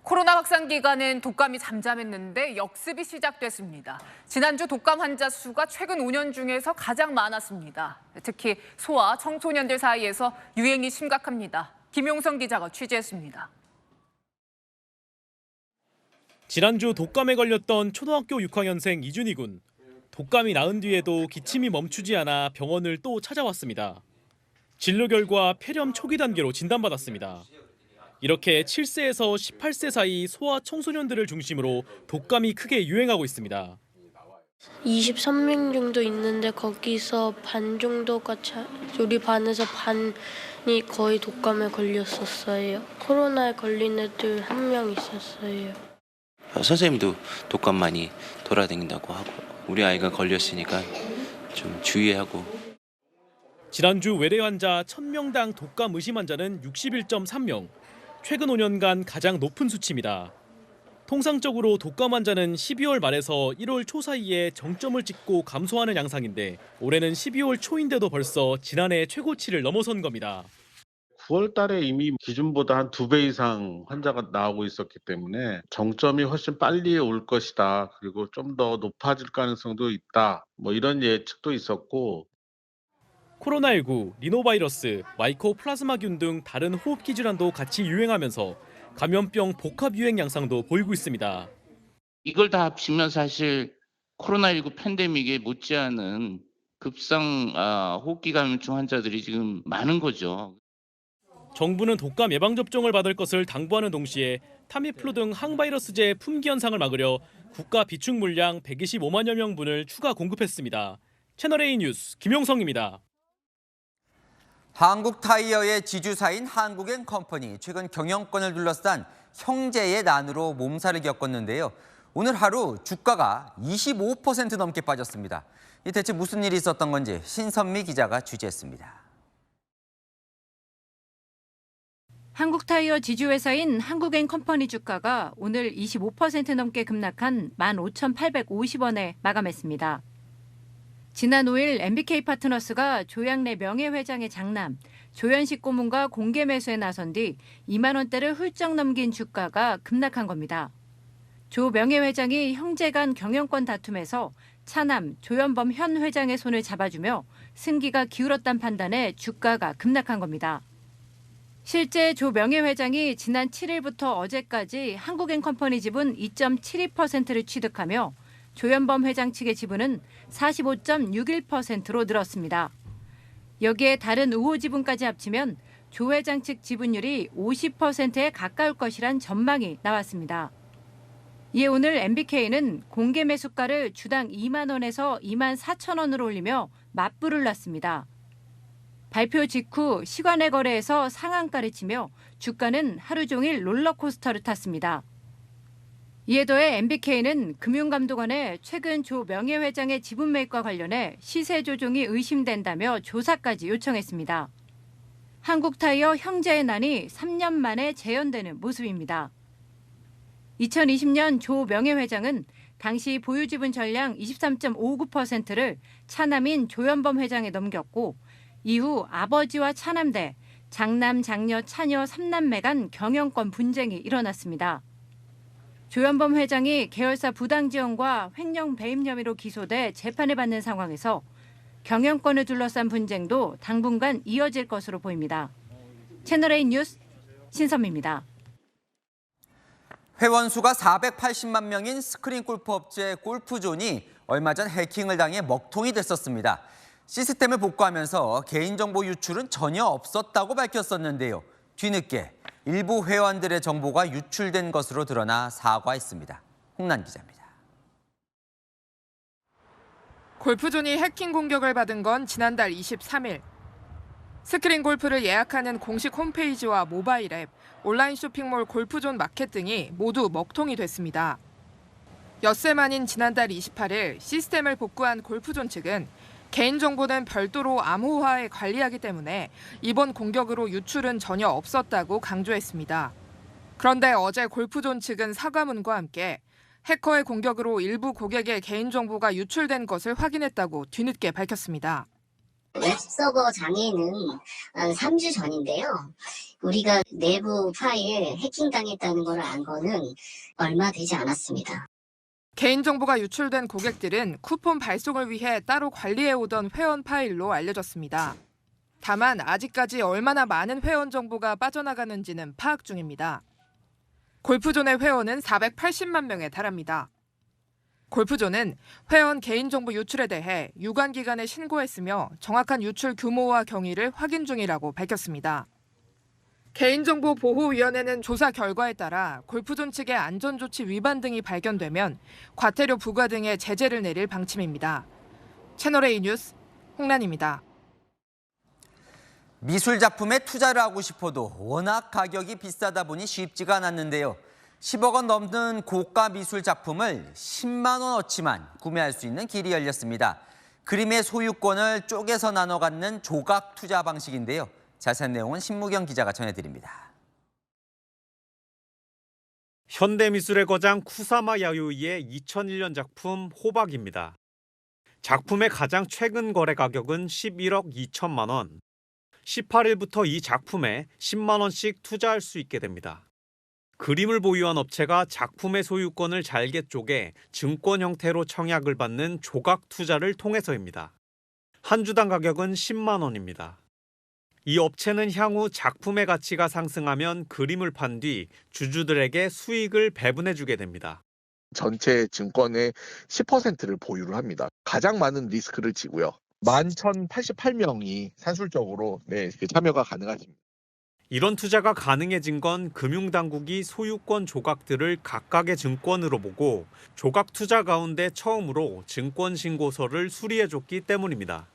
코로나 확산 기간엔 독감이 잠잠했는데 역습이 시작됐습니다. 지난주 독감 환자 수가 최근 5년 중에서 가장 많았습니다. 특히 소아, 청소년들 사이에서 유행이 심각합니다. 김용성 기자가 취재했습니다. 지난주 독감에 걸렸던 초등학교 6학년생 이준희 군. 독감이 나은 뒤에도 기침이 멈추지 않아 병원을 또 찾아왔습니다. 진료 결과 폐렴 초기 단계로 진단받았습니다. 이렇게 7세에서 18세 사이 소아 청소년들을 중심으로 독감이 크게 유행하고 있습니다. 23명 정도 있는데 거기서 반 정도가 우리 반에서 반이 거의 독감에 걸렸었어요. 코로나에 걸린 애들 1명 있었어요. 선생님도 독감 많이 돌아다닌다고 하고 우리 아이가 걸렸으니까 좀 주의하고. 지난주 외래 환자 1000명당 독감 의심 환자는 61.3명. 최근 5년간 가장 높은 수치입니다. 통상적으로 독감 환자는 12월 말에서 1월 초 사이에 정점을 찍고 감소하는 양상인데 올해는 12월 초인데도 벌써 지난해 최고치를 넘어선 겁니다. 9월 달에 이미 기준보다 한 2배 이상 환자가 나오고 있었기 때문에 정점이 훨씬 빨리 올 것이다. 그리고 좀 더 높아질 가능성도 있다. 이런 예측도 있었고. 코로나19, 리노바이러스, 마이코플라즈마균 등 다른 호흡기 질환도 같이 유행하면서 감염병 복합 유행 양상도 보이고 있습니다. 이걸 다 합치면 사실 코로나19 팬데믹에 못지않은 급성 호흡기 감염증 환자들이 지금 많은 거죠. 정부는 독감 예방접종을 받을 것을 당부하는 동시에 타미플루 등 항바이러스제 품귀 현상을 막으려 국가 비축 물량 125만여 명분을 추가 공급했습니다. 채널A 뉴스 김용성입니다. 한국타이어의 지주사인 한국앤컴퍼니, 최근 경영권을 둘러싼 형제의 난으로 몸살을 겪었는데요. 오늘 하루 주가가 25% 넘게 빠졌습니다. 대체 무슨 일이 있었던 건지 신선미 기자가 취재했습니다. 한국타이어 지주회사인 한국앤컴퍼니 주가가 오늘 25% 넘게 급락한 15,850원에 마감했습니다. 지난 5일 MBK 파트너스가 조양래 명예회장의 장남 조현식 고문과 공개 매수에 나선 뒤 2만 원대를 훌쩍 넘긴 주가가 급락한 겁니다. 조 명예회장이 형제 간 경영권 다툼에서 차남 조현범 현 회장의 손을 잡아주며 승기가 기울었다는 판단에 주가가 급락한 겁니다. 실제 조 명예회장이 지난 7일부터 어제까지 한국앤컴퍼니 지분 2.72%를 취득하며 조현범 회장 측의 지분은 45.61%로 늘었습니다. 여기에 다른 우호 지분까지 합치면 조 회장 측 지분율이 50%에 가까울 것이란 전망이 나왔습니다. 이에 오늘 MBK는 공개 매수가를 주당 2만 원에서 2만 4천 원으로 올리며 맞불을 놨습니다. 발표 직후 시간외 거래에서 상한가를 치며 주가는 하루 종일 롤러코스터를 탔습니다. 이에 더해 MBK는 금융감독원에 최근 조 명예회장의 지분 매입과 관련해 시세 조종이 의심된다며 조사까지 요청했습니다. 한국타이어 형제의 난이 3년 만에 재현되는 모습입니다. 2020년 조 명예회장은 당시 보유 지분 전량 23.59%를 차남인 조현범 회장에 넘겼고 이후 아버지와 차남대, 장남, 장녀, 차녀 3남매 간 경영권 분쟁이 일어났습니다. 조현범 회장이 계열사 부당 지원과 횡령 배임 혐의로 기소돼 재판을 받는 상황에서 경영권을 둘러싼 분쟁도 당분간 이어질 것으로 보입니다. 채널A 뉴스 신선미입니다. 회원 수가 480만 명인 스크린 골프 업체 골프존이 얼마 전 해킹을 당해 먹통이 됐었습니다. 시스템을 복구하면서 개인정보 유출은 전혀 없었다고 밝혔었는데요. 뒤늦게 일부 회원들의 정보가 유출된 것으로 드러나 사과했습니다. 홍란 기자입니다. 골프존이 해킹 공격을 받은 건 지난달 23일. 스크린 골프를 예약하는 공식 홈페이지와 모바일 앱, 온라인 쇼핑몰 골프존 마켓 등이 모두 먹통이 됐습니다. 엿새 만인 지난달 28일 시스템을 복구한 골프존 측은 개인정보는 별도로 암호화해 관리하기 때문에 이번 공격으로 유출은 전혀 없었다고 강조했습니다. 그런데 어제 골프존 측은 사과문과 함께 해커의 공격으로 일부 고객의 개인정보가 유출된 것을 확인했다고 뒤늦게 밝혔습니다. 웹서버 장애는 한 3주 전인데요. 우리가 내부 파일 해킹당했다는 걸 안 거는 얼마 되지 않았습니다. 개인정보가 유출된 고객들은 쿠폰 발송을 위해 따로 관리해오던 회원 파일로 알려졌습니다. 다만 아직까지 얼마나 많은 회원 정보가 빠져나가는지는 파악 중입니다. 골프존의 회원은 480만 명에 달합니다. 골프존은 회원 개인정보 유출에 대해 유관기관에 신고했으며 정확한 유출 규모와 경위를 확인 중이라고 밝혔습니다. 개인정보보호위원회는 조사 결과에 따라 골프존 측의 안전조치 위반 등이 발견되면 과태료 부과 등의 제재를 내릴 방침입니다. 채널A 뉴스 홍란입니다. 미술 작품에 투자를 하고 싶어도 워낙 가격이 비싸다 보니 쉽지가 않았는데요. 10억 원 넘는 고가 미술 작품을 10만 원어치만 구매할 수 있는 길이 열렸습니다. 그림의 소유권을 쪼개서 나눠 갖는 조각 투자 방식인데요. 자세한 내용은 신무경 기자가 전해드립니다. 현대미술의 거장 쿠사마 야요이의 2001년 작품 호박입니다. 작품의 가장 최근 거래 가격은 11억 2천만 원. 18일부터 이 작품에 10만 원씩 투자할 수 있게 됩니다. 그림을 보유한 업체가 작품의 소유권을 잘게 쪼개 증권 형태로 청약을 받는 조각 투자를 통해서입니다. 한 주당 가격은 10만 원입니다. 이 업체는 향후 작품의 가치가 상승하면 그림을 판 뒤 주주들에게 수익을 배분해주게 됩니다. 전체 증권의 10%를 보유를 합니다. 가장 많은 리스크를 지고요. 11,088명이 산술적으로 참여가 가능하십니다. 이런 투자가 가능해진 건 금융당국이 소유권 조각들을 각각의 증권으로 보고 조각 투자 가운데 처음으로 증권신고서를 수리해줬기 때문입니다.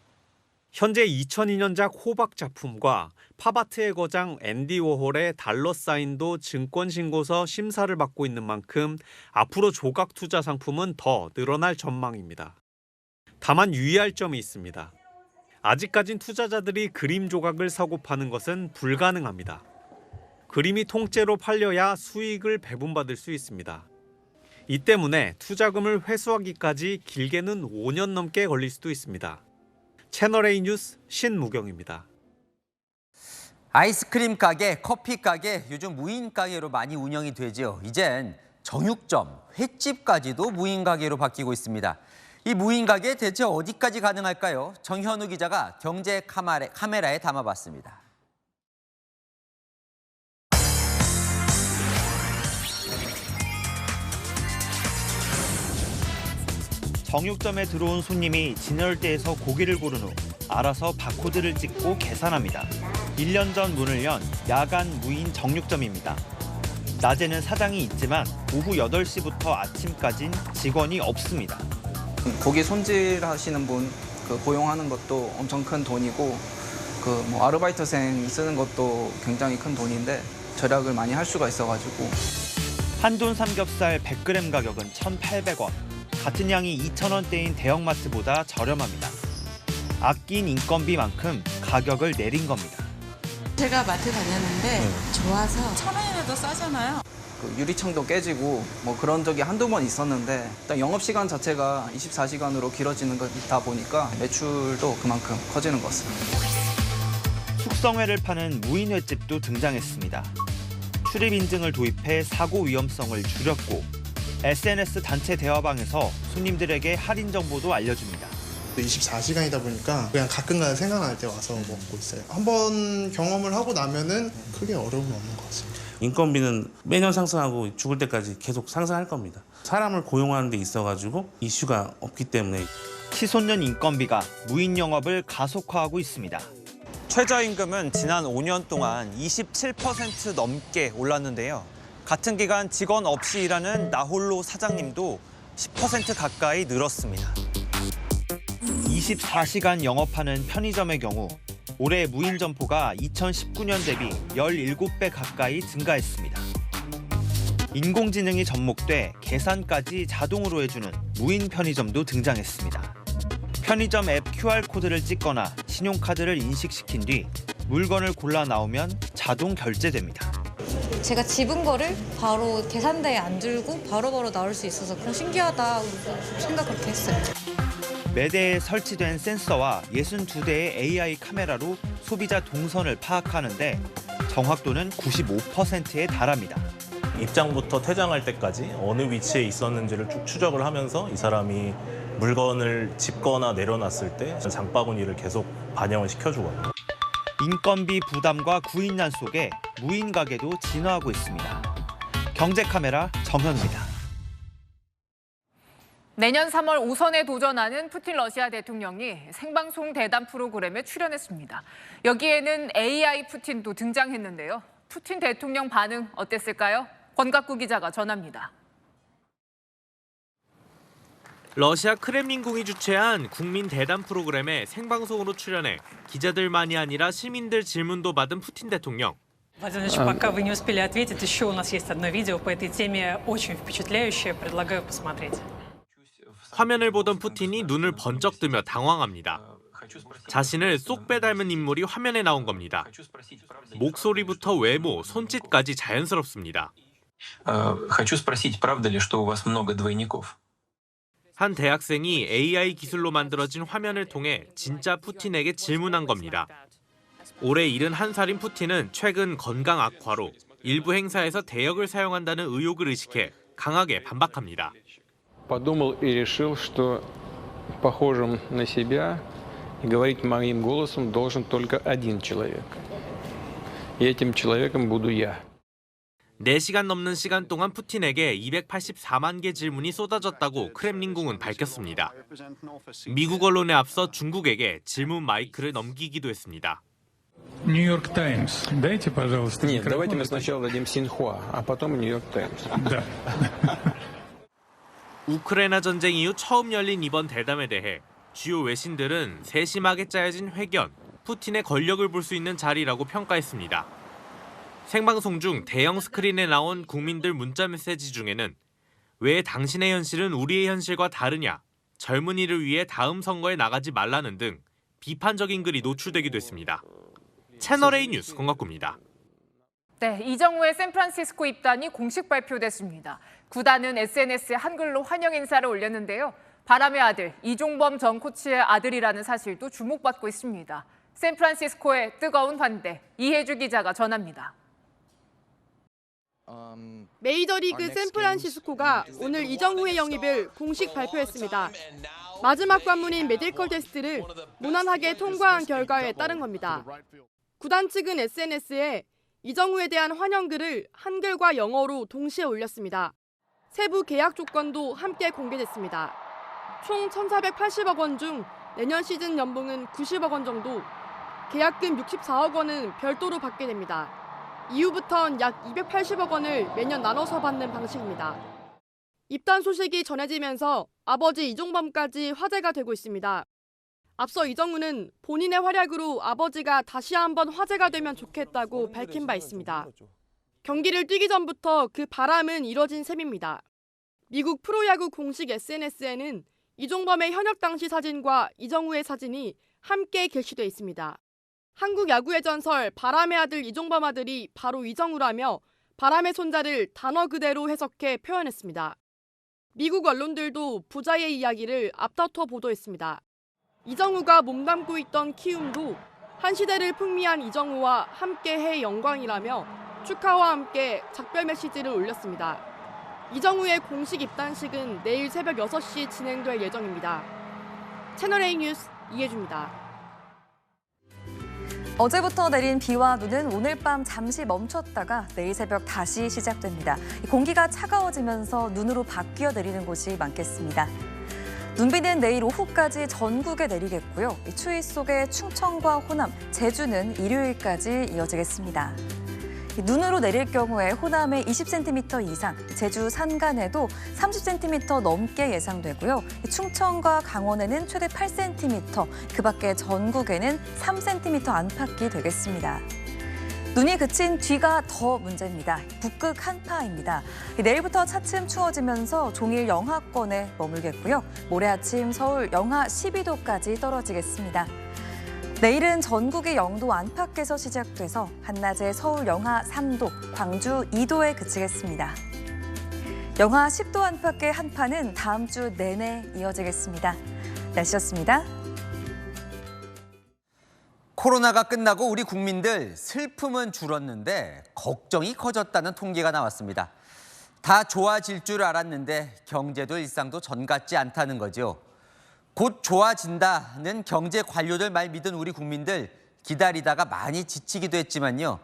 현재 2002년작 호박 작품과 팝아트의 거장 앤디 워홀의 달러 사인도 증권신고서 심사를 받고 있는 만큼 앞으로 조각 투자 상품은 더 늘어날 전망입니다. 다만 유의할 점이 있습니다. 아직까진 투자자들이 그림 조각을 사고 파는 것은 불가능합니다. 그림이 통째로 팔려야 수익을 배분받을 수 있습니다. 이 때문에 투자금을 회수하기까지 길게는 5년 넘게 걸릴 수도 있습니다. 채널A 뉴스 신무경입니다. 아이스크림 가게, 커피 가게, 요즘 무인 가게로 많이 운영이 되죠. 이젠 정육점, 횟집까지도 무인 가게로 바뀌고 있습니다. 이 무인 가게 대체 어디까지 가능할까요? 정현우 기자가 경제 카메라에 담아봤습니다. 정육점에 들어온 손님이 진열대에서 고기를 고른 후 알아서 바코드를 찍고 계산합니다. 1년 전 문을 연 야간 무인 정육점입니다. 낮에는 사장이 있지만 오후 8시부터 아침까진 직원이 없습니다. 고기 손질하시는 분 고용하는 것도 엄청 큰 돈이고 아르바이트생 쓰는 것도 굉장히 큰 돈인데 절약을 많이 할 수가 있어가지고. 한돈 삼겹살 100g 가격은 1,800원. 같은 양이 2,000원대인 대형마트보다 저렴합니다. 아낀 인건비만큼 가격을 내린 겁니다. 제가 마트 다녔는데 좋아서 1,000원이라도 싸잖아요. 유리창도 깨지고 그런 적이 한두 번 있었는데 일단 영업시간 자체가 24시간으로 길어지는 거다 보니까 매출도 그만큼 커지는 것 같습니다. 숙성회를 파는 무인 횟집도 등장했습니다. 출입 인증을 도입해 사고 위험성을 줄였고 SNS 단체 대화방에서 손님들에게 할인 정보도 알려줍니다. 24시간이다 보니까 그냥 가끔가다 생각날 때 와서 먹고 있어요. 한번 경험을 하고 나면은 크게 어려움은 없는 것 같습니다. 인건비는 매년 상승하고 죽을 때까지 계속 상승할 겁니다. 사람을 고용하는 데 있어가지고 이슈가 없기 때문에. 치솟는 인건비가 무인 영업을 가속화하고 있습니다. 최저임금은 지난 5년 동안 27% 넘게 올랐는데요. 같은 기간 직원 없이 일하는 나홀로 사장님도 10% 가까이 늘었습니다. 24시간 영업하는 편의점의 경우 올해 무인 점포가 2019년 대비 17배 가까이 증가했습니다. 인공지능이 접목돼 계산까지 자동으로 해주는 무인 편의점도 등장했습니다. 편의점 앱 QR코드를 찍거나 신용카드를 인식시킨 뒤 물건을 골라 나오면 자동 결제됩니다. 제가 집은 거를 바로 계산대에 안 들고 바로바로 나올 수 있어서 그냥 신기하다고 생각 그렇게 했어요. 매대에 설치된 센서와 62대의 AI 카메라로 소비자 동선을 파악하는데 정확도는 95%에 달합니다. 입장부터 퇴장할 때까지 어느 위치에 있었는지를 쭉 추적을 하면서 이 사람이 물건을 짚거나 내려놨을 때 장바구니를 계속 반영을 시켜주거든요. 인건비 부담과 구인난 속에 무인 가게도 진화하고 있습니다. 경제카메라 정현입니다. 내년 3월 5선에 도전하는 푸틴 러시아 대통령이 생방송 대담 프로그램에 출연했습니다. 여기에는 AI 푸틴도 등장했는데요. 푸틴 대통령 반응 어땠을까요? 권갑구 기자가 전합니다. 러시아 크렘린궁이 주최한 국민 대담 프로그램에 생방송으로 출연해 기자들만이 아니라 시민들 질문도 받은 푸틴 대통령. Владимир Владимирович, пока вы не успели ответить, еще у нас есть одно видео по этой теме, очень впечатляющее, предлагаю посмотреть. 화면을 보던 푸틴이 눈을 번쩍 뜨며 당황합니다. 자신을 쏙 빼닮은 인물이 화면에 나온 겁니다. 목소리부터 외모, 손짓까지 자연스럽습니다. Хочу спросить, правда ли, что у вас много двойников? 한 대학생이 AI 기술로 만들어진 화면을 통해 진짜 푸틴에게 질문한 겁니다. 올해 71살인 푸틴은 최근 건강 악화로 일부 행사에서 대역을 사용한다는 의혹을 의식해 강하게 반박합니다. Подумал и решил, что похожим на себя и говорить моим голосом должен только один человек. И этим человеком буду я. 4시간 넘는 시간 동안 푸틴에게 284만 개 질문이 쏟아졌다고 크렘린궁은 밝혔습니다. 미국 언론에 앞서 중국에게 질문 마이크를 넘기기도 했습니다. Нью-Йорк Таймс. Дайте, пожалуйста. Нет, давайте мы сначала дадим Синьхуа, а потом Нью-Йорк Таймс. Да. 우크라이나 전쟁 이후 처음 열린 이번 대담에 대해 주요 외신들은 세심하게 짜여진 회견, 푸틴의 권력을 볼 수 있는 자리라고 평가했습니다. 생방송 중 대형 스크린에 나온 국민들 문자 메시지 중에는 왜 당신의 현실은 우리의 현실과 다르냐, 젊은이를 위해 다음 선거에 나가지 말라는 등 비판적인 글이 노출되기도 했습니다. 채널A 뉴스 권갑구입니다. 네, 이정우의 샌프란시스코 입단이 공식 발표됐습니다. 구단은 SNS에 한글로 환영 인사를 올렸는데요. 바람의 아들 이종범 전 코치의 아들이라는 사실도 주목받고 있습니다. 샌프란시스코의 뜨거운 환대, 이혜주 기자가 전합니다. 메이저리그 샌프란시스코가 오늘 이정후의 영입을 공식 발표했습니다. 마지막 관문인 메디컬 테스트를 무난하게 통과한 결과에 따른 겁니다. 구단 측은 SNS에 이정후에 대한 환영글을 한글과 영어로 동시에 올렸습니다. 세부 계약 조건도 함께 공개됐습니다. 총 1,480억 원 중 내년 시즌 연봉은 90억 원 정도, 계약금 64억 원은 별도로 받게 됩니다. 이후부턴 약 280억 원을 매년 나눠서 받는 방식입니다. 입단 소식이 전해지면서 아버지 이종범까지 화제가 되고 있습니다. 앞서 이정우는 본인의 활약으로 아버지가 다시 한번 화제가 되면 좋겠다고 밝힌 바 있습니다. 경기를 뛰기 전부터 그 바람은 이뤄진 셈입니다. 미국 프로야구 공식 SNS에는 이종범의 현역 당시 사진과 이정우의 사진이 함께 게시돼 있습니다. 한국 야구의 전설 바람의 아들 이종범 아들이 바로 이정우라며 바람의 손자를 단어 그대로 해석해 표현했습니다. 미국 언론들도 부자의 이야기를 앞다퉈 보도했습니다. 이정우가 몸담고 있던 키움도 한 시대를 풍미한 이정우와 함께해 영광이라며 축하와 함께 작별 메시지를 올렸습니다. 이정우의 공식 입단식은 내일 새벽 6시 진행될 예정입니다. 채널A 뉴스 이혜주입니다. 어제부터 내린 비와 눈은 오늘 밤 잠시 멈췄다가 내일 새벽 다시 시작됩니다. 공기가 차가워지면서 눈으로 바뀌어 내리는 곳이 많겠습니다. 눈비는 내일 오후까지 전국에 내리겠고요. 추위 속에 충청과 호남, 제주는 일요일까지 이어지겠습니다. 눈으로 내릴 경우에 호남에 20cm 이상, 제주 산간에도 30cm 넘게 예상되고요. 충청과 강원에는 최대 8cm, 그 밖에 전국에는 3cm 안팎이 되겠습니다. 눈이 그친 뒤가 더 문제입니다. 북극 한파입니다. 내일부터 차츰 추워지면서 종일 영하권에 머물겠고요. 모레 아침 서울 영하 12도까지 떨어지겠습니다. 내일은 전국이 0도 안팎에서 시작돼서 한낮에 서울 영하 3도, 광주 2도에 그치겠습니다. 영하 10도 안팎의 한파는 다음 주 내내 이어지겠습니다. 날씨였습니다. 코로나가 끝나고 우리 국민들 슬픔은 줄었는데 걱정이 커졌다는 통계가 나왔습니다. 다 좋아질 줄 알았는데 경제도 일상도 전 같지 않다는 거죠. 곧 좋아진다는 경제 관료들 말 믿은 우리 국민들 기다리다가 많이 지치기도 했지만요.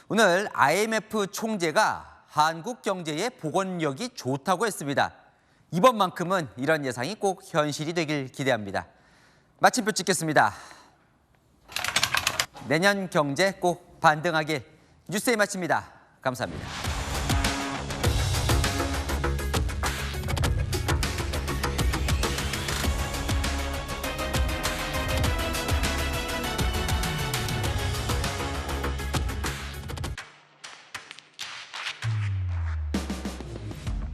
오늘 IMF 총재가 한국 경제의 복원력이 좋다고 했습니다. 이번만큼은 이런 예상이 꼭 현실이 되길 기대합니다. 마침표 찍겠습니다. 내년 경제 꼭 반등하길. 뉴스에 마칩니다. 감사합니다.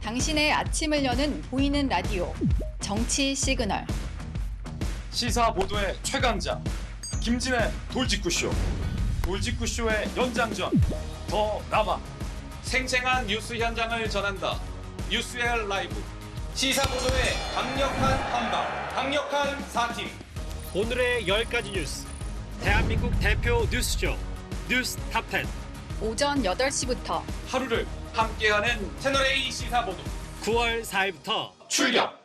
당신의 아침을 여는 보이는 라디오 정치 시그널. 시사 보도의 최강자 김진애 돌직구쇼. 돌직구쇼의 연장전 더 남아. 생생한 뉴스 현장을 전한다. 뉴스엘 라이브. 시사 보도의 강력한 한방, 강력한 4팀. 오늘의 10가지 뉴스. 대한민국 대표 뉴스쇼 뉴스 탑10. 오전 8시부터 하루를 함께하는 채널A 시사보도 9월 4일부터 출격!